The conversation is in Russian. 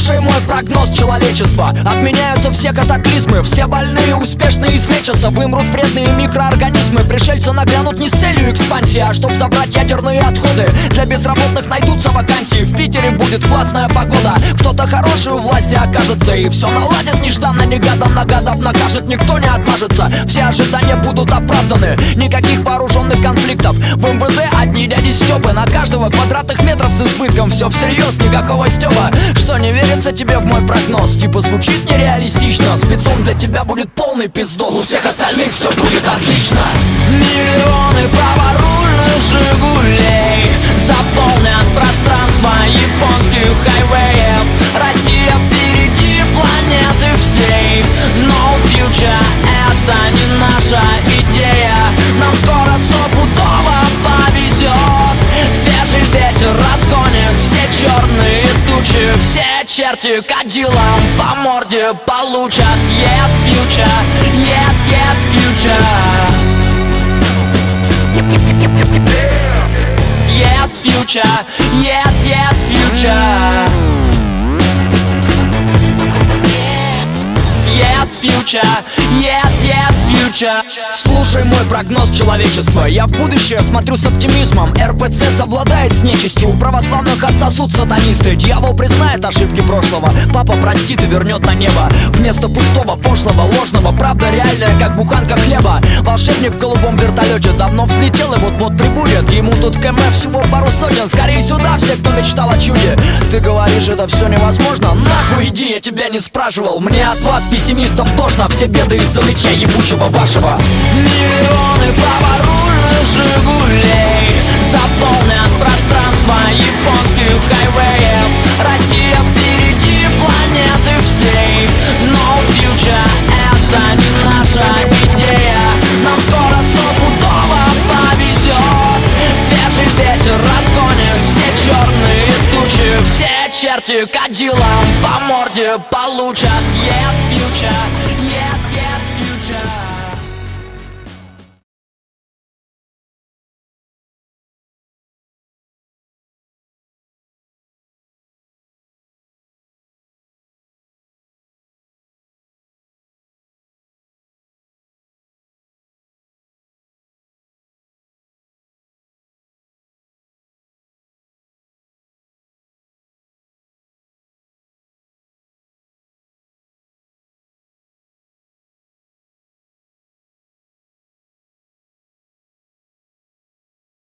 Слушай мой прогноз человечества. Отменяются все катаклизмы, все больные успешно излечатся. Вымрут вредные микроорганизмы. Пришельцы наглянут не с целью экспансии, а чтоб забрать ядерные отходы. Для безработных найдутся вакансии. В Питере будет классная погода. Кто-то хороший у власти окажется, и все наладит нежданно-негаданно. Гадов накажет, никто не отмажется. Все ожидания будут оправданы. Никаких вооруженных конфликтов. В МВД одни дяди Степы. На каждого квадратных метров с избытком. Все всерьез, никакого стёба. Что, не верится тебе в мой прогноз? Типа звучит нереалистично. Спецом для тебя будет полный пиздос. У всех остальных все будет отлично. Миллионы праворульных Жигулей заполнят пространство японских хайвеев. Россия впереди планеты всей. No future, это не наша идея. Нам скоро стопудово повезет. Свежий ветер разгонит все черные тучи. Все черти кадилом по морде получат. Yes, future, yes, yes, future. Yes, future, yes, yes, future. Yes, future, yes, yes, future. Слушай мой прогноз человечества. Я в будущее смотрю с оптимизмом. РПЦ совладает с нечистью. У православных отсосут сатанисты. Дьявол признает ошибки прошлого. Папа простит и вернет на небо. Вместо пустого, пошлого, ложного. Правда реальная, как буханка хлеба. Волшебник в голубом вертолете давно взлетел и вот-вот прибудет. Ему тут КМ всего пару сотен. Скорее сюда все, кто мечтал о чуде. Ты говоришь, это все невозможно? Нахуй иди, я тебя не спрашивал. Мне от вас, пессимистов, тошно. Все беды из-за нытья ебучего вашего. Миллионы праворульных Жигулей заполнят пространство японских хайвеев. Россия впереди планеты всей. No future, это не наша идея. Нам скоро стопудово повезет. Свежий ветер разгонит все черные тучи. Все черти кадилом по морде получат. Yes, future.